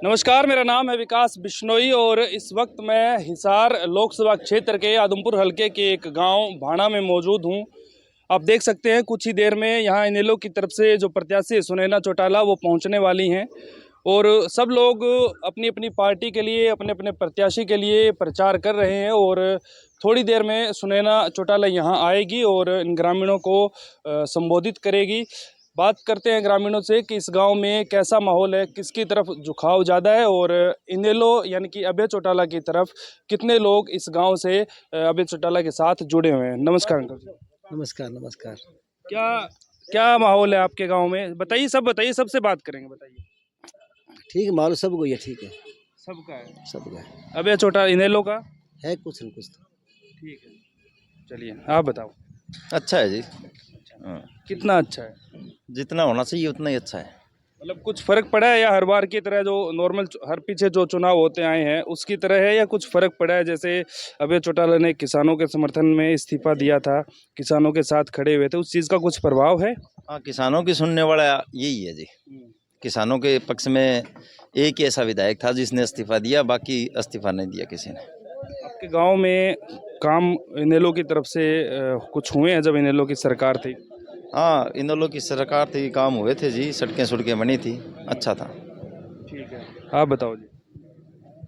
नमस्कार, मेरा नाम है विकास बिश्नोई और इस वक्त मैं हिसार लोकसभा क्षेत्र के आदमपुर हलके के एक गांव भाणा में मौजूद हूं। आप देख सकते हैं कुछ ही देर में यहां इनेलो की तरफ से जो प्रत्याशी सुनैना चौटाला वो पहुंचने वाली हैं और सब लोग अपनी अपनी पार्टी के लिए अपने अपने प्रत्याशी के लिए प्रचार कर रहे हैं और थोड़ी देर में सुनैना चौटाला यहां आएगी और इन ग्रामीणों को संबोधित करेगी। बात करते हैं ग्रामीणों से कि इस गांव में कैसा माहौल है, किसकी तरफ झुकाव ज़्यादा है और इनेलो यानी कि अभय चौटाला की तरफ कितने लोग इस गांव से अभय चौटाला के साथ जुड़े हुए हैं। नमस्कार अंकल जी। नमस्कार नमस्कार। क्या क्या माहौल है आपके गांव में, बताइए, सब बताइए, सबसे बात करेंगे, बताइए। ठीक है, मालूम सबको ये ठीक है, सबका है, सबका है। अभय चौटाला इनेलो का है कुछ न कुछ तो। ठीक है, चलिए आप बताओ। अच्छा है जी। हाँ, कितना अच्छा है? जितना होना चाहिए उतना ही अच्छा है। मतलब कुछ फर्क पड़ा है या हर बार की तरह जो नॉर्मल हर पीछे जो चुनाव होते आए हैं उसकी तरह है या कुछ फर्क पड़ा है? जैसे अभय चौटाला ने किसानों के समर्थन में इस्तीफा दिया था, किसानों के साथ खड़े हुए थे, उस चीज़ का कुछ प्रभाव है? हाँ, किसानों की सुनने वाला यही है जी। किसानों के पक्ष में एक ही ऐसा विधायक था जिसने इस्तीफा दिया, बाकी इस्तीफा नहीं दिया किसी ने। आपके गांव में काम इनेलो की तरफ से कुछ हुए हैं जब इनेलो की सरकार थी? हाँ, इनेलो की सरकार थी, काम हुए थे जी, सड़कें बनी थी, अच्छा था। ठीक है, आप बताओ जी।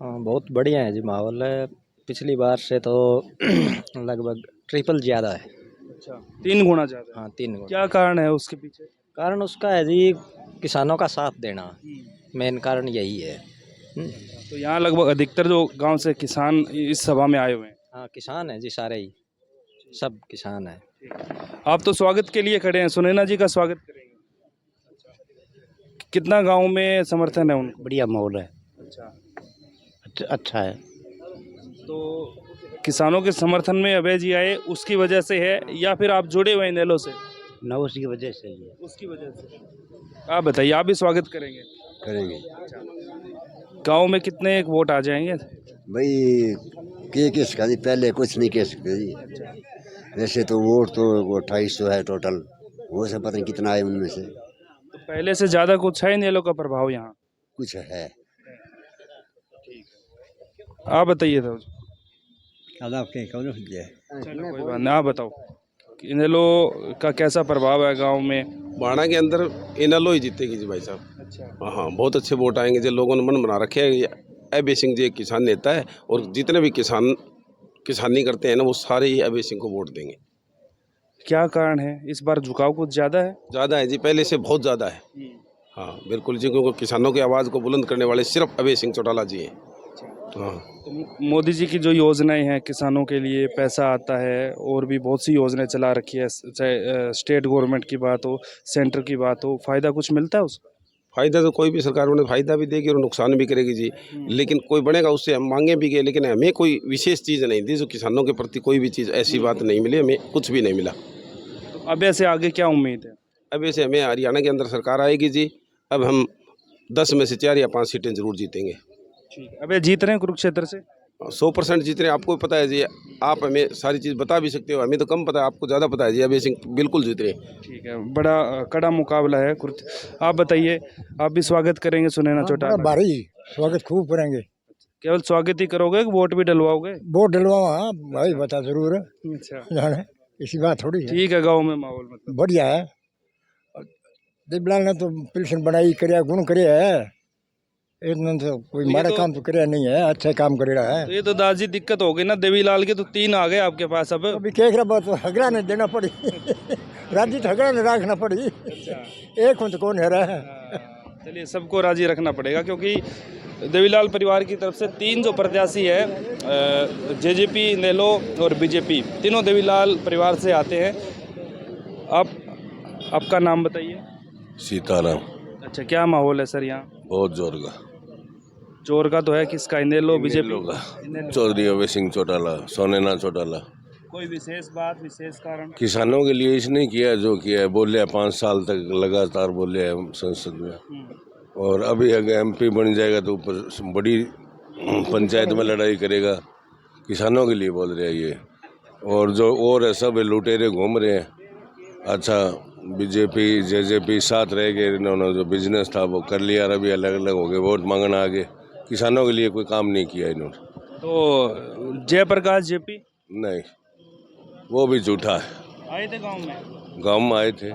हाँ, बहुत बढ़िया है जी माहौल है। पिछली बार से तो लगभग ट्रिपल ज़्यादा है। अच्छा, 3 गुना ज़्यादा? हाँ, 3 गुना। क्या कारण है उसके पीछे? कारण उसका है जी किसानों का साथ देना, मेन कारण यही है। तो यहाँ लगभग अधिकतर जो गांव से किसान इस सभा में आए हुए हैं। हाँ, किसान है जी, सारे ही सब किसान है। आप तो स्वागत के लिए खड़े हैं, सुनैना जी का स्वागत करेंगे। कितना गांव में समर्थन है उनको? बढ़िया माहौल है। अच्छा है। तो किसानों के समर्थन में अभय जी आए उसकी वजह से है या फिर आप जुड़े हुए हैं इनेलो से? ना, उसी की वजह से ही है। उसकी वजह से। आप बताइए, आप भी स्वागत करेंगे? करेंगे गांव में कितने एक वोट आ जाएंगे? भाई के किसका जी, पहले कुछ नहीं कह सकते जी। वैसे तो वोट तो वो 2800 है टोटल, वो से पता नहीं कितना है उनमें से। तो पहले से ज़्यादा कुछ है इनेलो का प्रभाव यहाँ? कुछ है। आप बताइए तो। चलो कोई बात नहीं, आप बताओ इनेलो का कैसा प्रभाव है गांव में? भाणा के अंदर इनेलो ही जीतेगी जी भाई साहब। अच्छा। हाँ, बहुत अच्छे वोट आएंगे जो लोगों ने मन बना रखे है। अभय सिंह जी एक किसान नेता है और जितने भी किसान किसानी करते हैं ना वो सारे ही अभय सिंह को वोट देंगे। क्या कारण है, इस बार झुकाव कुछ ज़्यादा है? ज़्यादा है जी, पहले से बहुत ज़्यादा है। हाँ बिल्कुल जी, क्योंकि किसानों की आवाज़ को बुलंद करने वाले सिर्फ अभय सिंह चौटाला जी हैं। हाँ, तो मोदी जी की जो योजनाएं हैं किसानों के लिए, पैसा आता है और भी बहुत सी योजनाएं चला रखी है, चाहे स्टेट गवर्नमेंट की बात हो, सेंटर की बात हो, फ़ायदा कुछ मिलता है उसका? फायदा तो कोई भी सरकार उन्हें फायदा भी देगी और नुकसान भी करेगी जी। लेकिन कोई बनेगा उससे हम मांगे भी गए, लेकिन हमें कोई विशेष चीज़ नहीं दी जो किसानों के प्रति कोई भी चीज़ ऐसी बात नहीं मिली, हमें कुछ भी नहीं मिला। तो अब ऐसे आगे क्या उम्मीद है? अब ऐसे हमें हरियाणा के अंदर सरकार आएगी जी। अब हम 10 में से 4 या 5 सीटें जरूर जीतेंगे। ठीक है, अब जीत रहे हैं कुरुक्षेत्र से? 100% जीत रहे हैं, आपको पता है जी। आप हमें सारी चीज़ बता भी सकते हो, हमें तो कम पता है, आपको ज़्यादा पता है जी। अभय सिंह बिल्कुल जीत रहे हैं। ठीक है, बड़ा कड़ा मुकाबला है। आप बताइए, आप भी स्वागत करेंगे सुनैना चौटाला? भारी स्वागत खूब करेंगे। केवल स्वागत ही करोगे कि वोट भी डलवाओगे? वोट डलवाओ, हाँ भाई बता जरूर। अच्छा, जाने इसी बात थोड़ी है। ठीक है, गाँव में माहौल मतलब बढ़िया है। देवलाल ने तो पिलसन बनाई करे, गुण करे है, इतना तो कोई माड़ा काम तो करे नहीं है, अच्छा काम करे रहा है। तो ये तो दादी दिक्कत हो गई ना, देवीलाल के तो 3 आ गए आपके पास अब। अभी कह रहा बात हगड़ा ने देना पड़ी राजी तो हगड़ा ने रखना पड़ी। एक तो कौन है रहा है। चलिए, सबको राजी रखना पड़ेगा क्योंकि देवीलाल परिवार की तरफ से 3 जो प्रत्याशी है, जेजेपी, इनेलो और बीजेपी, तीनों देवीलाल परिवार से आते हैं। आपका नाम बताइए। सीताराम। अच्छा, क्या माहौल है सर यहाँ? बहुत जोर का। जोर का तो है, किसका? इनेलो, बीजेपी का? चौधरी अभय सिंह चौटाला, सुनैना चौटाला। कोई विशेष बात, विशेष कारण? किसानों के लिए इसने किया जो किया है, बोले 5 साल तक लगातार बोले हैं संसद में, और अभी अगर MP बन जाएगा तो ऊपर बड़ी पंचायत में लड़ाई करेगा। किसानों के लिए बोल रहे हैं ये, और जो और है सब लुटेरे घूम रहे हैं। अच्छा, बीजेपी जेजेपी साथ रह गए, इन्होंने जो बिजनेस था वो कर लिया, और अभी अलग अलग हो गए, वोट मांगना आगे। किसानों के लिए कोई काम नहीं किया इन्होंने। तो जयप्रकाश जेपी नहीं, वो भी झूठा है। आए थे गाँव में आए थे,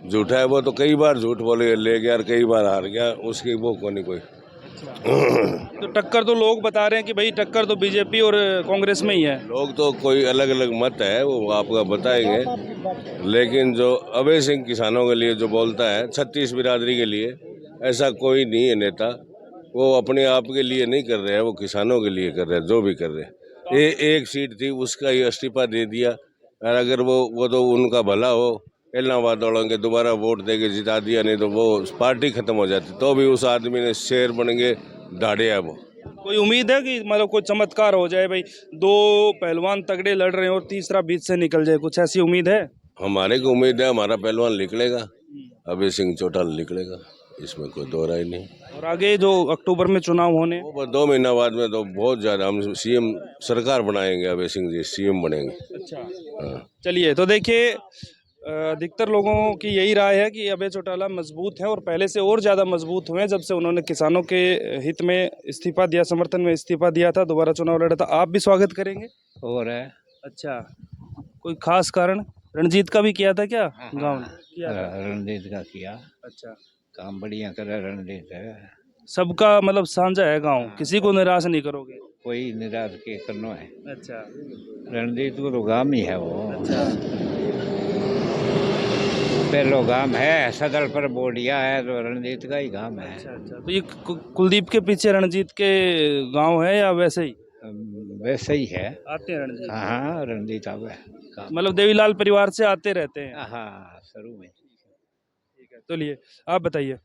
झूठा है वो तो। कई बार झूठ बोले, ले गया और कई बार हार गया, उसकी वो को नहीं कोई। तो टक्कर तो लोग बता रहे हैं कि भाई टक्कर तो बीजेपी और कांग्रेस में ही है। लोग तो कोई अलग अलग मत है, वो आपका बताएंगे, लेकिन जो अभय सिंह किसानों के लिए जो बोलता है, 36 बिरादरी के लिए, ऐसा कोई नहीं है नेता। वो अपने आप के लिए नहीं कर रहे हैं, वो किसानों के लिए कर रहे हैं, जो भी कर रहे हैं। एक सीट थी, उसका ही इस्तीफा दे दिया, और अगर वो तो उनका भला हो, इलाहाबाद वालों के दोबारा वोट दे के जिता दिया, नहीं तो वो पार्टी खत्म हो जाती। तो भी उस आदमी ने शेर बन के दाढ़े है वो। कोई उम्मीद है कि मतलब कोई चमत्कार हो जाए, भाई दो पहलवान तगड़े लड़ रहे हैं और तीसरा बीच से निकल जाए, कुछ ऐसी उम्मीद है? हमारे को उम्मीद है हमारा पहलवान निकलेगा, अभय सिंह चौटाला निकलेगा, इसमें कोई दो राय नहीं। और आगे जो अक्टूबर में चुनाव होने, वो 2 महीना बाद में तो बहुत ज्यादा हम सीएम सरकार बनाएंगे, अभय सिंह जी सीएम बनेंगे। अच्छा हाँ। चलिए, तो देखिए अधिकतर लोगों की यही राय है कि अभय चौटाला मजबूत है और पहले से और ज़्यादा मजबूत हुए हैं जब से उन्होंने किसानों के हित में इस्तीफा दिया, समर्थन में इस्तीफा दिया था, दोबारा चुनाव लड़ा था। आप भी स्वागत करेंगे? और है अच्छा, कोई खास कारण? रणजीत का भी किया था क्या गाँव ने? किया था। रणजीत का किया अच्छा, काम, बढ़िया करे रणजीत है, सबका मतलब साझा है गाँव, किसी को निराश नहीं करोगे? कोई निराश के करना है। अच्छा रणजीत को तो गांव ही है वो, अच्छा पहलो गांव है, सदर पर बोडिया है, तो रणजीत का ही गांव है। अच्छा अच्छा। तो ये कुलदीप के पीछे रणजीत के गांव है या वैसे ही वैसे ही है। आते हैं रणजीत? हाँ, रणजीत आवे मतलब देवीलाल परिवार से आते रहते हैं? हाँ, शुरू में। ठीक है, तो लिए आप बताइए।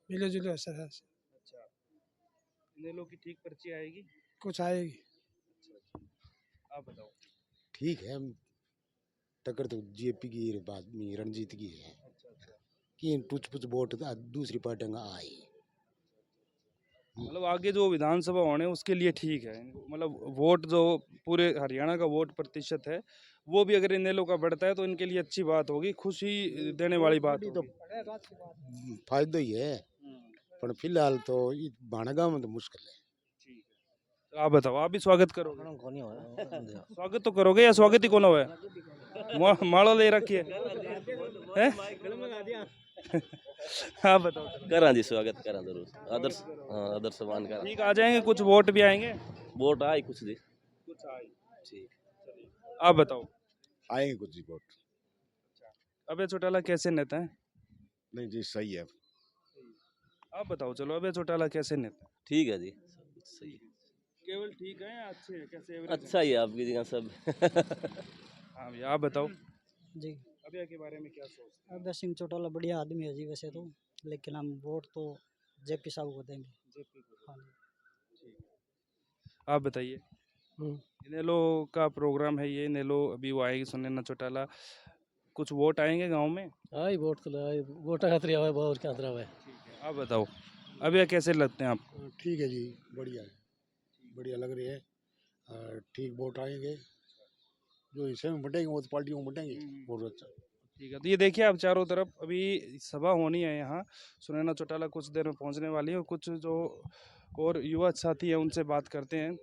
मिले जुले असर है, अच्छा, इनेलो की ठीक पर्ची आएगी? कुछ आएगी। आप बताओ। ठीक है, हम टक्कर तो जेपी की बात में रणजीत की है कि कुछ कुछ वोट दूसरी पार्टी का आई। मतलब आगे जो विधानसभा होने उसके लिए ठीक है, मतलब वोट जो पूरे हरियाणा का वोट प्रतिशत है वो भी अगर इनेलो का बढ़ता है तो इनके लिए अच्छी बात होगी, खुशी देने वाली बात तो होगी। फायदा ही है, पर फिलहाल तो बाणागांव में तो मुश्किल है। तो आप बताओ, आप भी स्वागत करोगे? स्वागत तो करोगे या स्वागत ही कौन हुआ है? माड़ो ले रखी है? आप बताओ। करा जी, स्वागत करा जरूर, आदर्श, हाँ आदर्श सम्मान करा। ठीक, आ जाएंगे, कुछ वोट भी आएंगे? वोट आए कुछ जी, कुछ आए। ठीक। आप बताओ। आएंगे कुछ ही वोट। अबे चौटाला कैसे नेता है? नहीं जी, सही है। आप बताओ, चलो अबे चौटाला कैसे नेता है? ठीक है जी, सही है। केवल ठीक है या अच्छे हैं? कैसे एवरेज अच्छा ही है आपकी जगह सब। हाँ भैया, आप बताओ जी। अबे के बारे में क्या सोचते हैं? अभय सिंह चौटाला बढ़िया आदमी है जी वैसे तो, लेकिन हम वोट तो जेपी साहब को देंगे। जेपी को। हाँ जी। आप बताइए। इनेलो का प्रोग्राम है ये, इनेलो अभी वो आएगी सुनैना चौटाला, कुछ वोट आएंगे गांव में? आई वोट तो आई, वोट खातिर आवे बहुत क्या तरह है। आप बताओ अभी कैसे लगते हैं आपको? ठीक है जी, बढ़िया है, बढ़िया लग रही है। ठीक वोट आएंगे, जो हिस्से में बटेंगे वो तो पार्टियों में बटेंगे, बहुत अच्छा। ठीक है, तो ये देखिए आप चारों तरफ अभी सभा होनी है यहाँ, सुनैना चौटाला कुछ देर में पहुँचने वाली है, और कुछ जो और युवा साथी हैं उनसे बात करते हैं।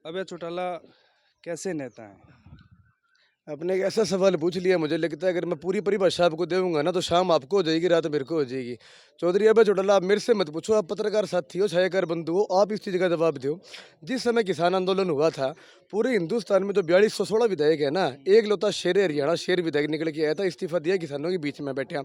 अबे चौटाला कैसे नेता है? आपने एक ऐसा सवाल पूछ लिया, मुझे लगता है अगर मैं पूरी परिभाषा आपको दूंगा ना तो शाम आपको हो जाएगी, रात मेरे को हो जाएगी। चौधरी अभय चौटाला, आप मेरे से मत पूछो, आप पत्रकार साथी हो, छायाकार बंधु हो, आप इस चीज़ का जवाब दो। जिस समय किसान आंदोलन हुआ था, पूरे हिंदुस्तान में जो 4216 विधायक है ना, एक लौता शेर हरियाणा शेर विधायक निकल के आया था, इस्तीफा दिया, किसानों के बीच में बैठा।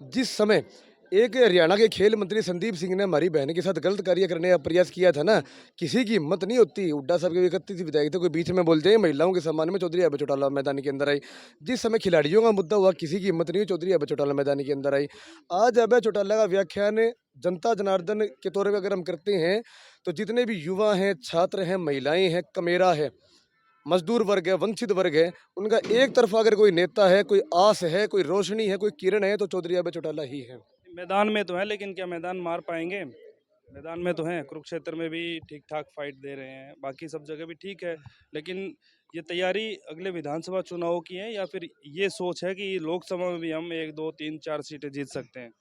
जिस समय एक हरियाणा के खेल मंत्री संदीप सिंह ने हमारी बहन के साथ गलत कार्य करने का प्रयास किया था ना, किसी की हिम्मत नहीं होती। हुड्डा साहब के 31 विधायक थे, कोई बीच में बोलते हैं महिलाओं के सम्मान में चौधरी अभय चौटाला मैदान के अंदर आई। जिस समय खिलाड़ियों का मुद्दा हुआ, किसी की हिम्मत नहीं, चौधरी अभय चौटाला मैदान के अंदर आई। आज अभय चौटाला का व्याख्यान जनता जनार्दन के तौर पर अगर हम करते हैं तो जितने भी युवा हैं, छात्र हैं, महिलाएं हैं, कमेरा है, मजदूर वर्ग है, वंचित वर्ग है, उनका एक तरफा अगर कोई नेता है, कोई आस है, कोई रोशनी है, कोई किरण है, तो चौधरी अभय चौटाला ही है। मैदान में तो है, लेकिन क्या मैदान मार पाएंगे? मैदान में तो हैं, कुरुक्षेत्र में भी ठीक ठाक फाइट दे रहे हैं, बाकी सब जगह भी ठीक है, लेकिन ये तैयारी अगले विधानसभा चुनाव की है या फिर ये सोच है कि लोकसभा में भी हम 1, 2, 3, 4 सीटें जीत सकते हैं?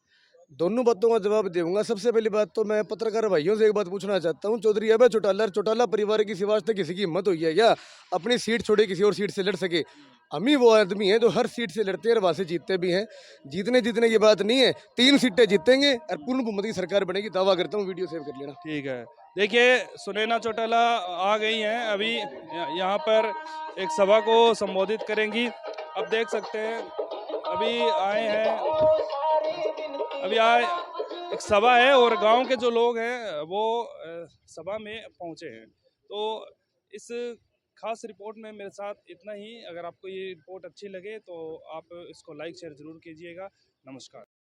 दोनों बातों का जवाब दूंगा। सबसे पहली बात तो मैं पत्रकार भाइयों से एक बात पूछना चाहता हूँ, चौधरी अभय चौटाला और चौटाला परिवार की सिवा तक किसी की हिम्मत हुई है क्या अपनी सीट छोड़े किसी और सीट से लड़ सके? हम ही वो आदमी हैं जो हर सीट से लड़ते हैं और वहाँ से जीतते भी हैं। जीतने जीतने की बात नहीं है, 3 सीटें जीतेंगे और पूर्ण बहुमत की सरकार बनेगी, दावा करता हूँ। वीडियो सेव कर लेना। ठीक है। देखिए सुनैना चौटाला आ गई हैं, अभी यहाँ पर एक सभा को संबोधित करेंगी। अब देख सकते हैं अभी आए हैं, अभी आए एक सभा है और गांव के जो लोग हैं वो सभा में पहुंचे हैं। तो इस खास रिपोर्ट में मेरे साथ इतना ही। अगर आपको ये रिपोर्ट अच्छी लगे तो आप इसको लाइक शेयर जरूर कीजिएगा। नमस्कार।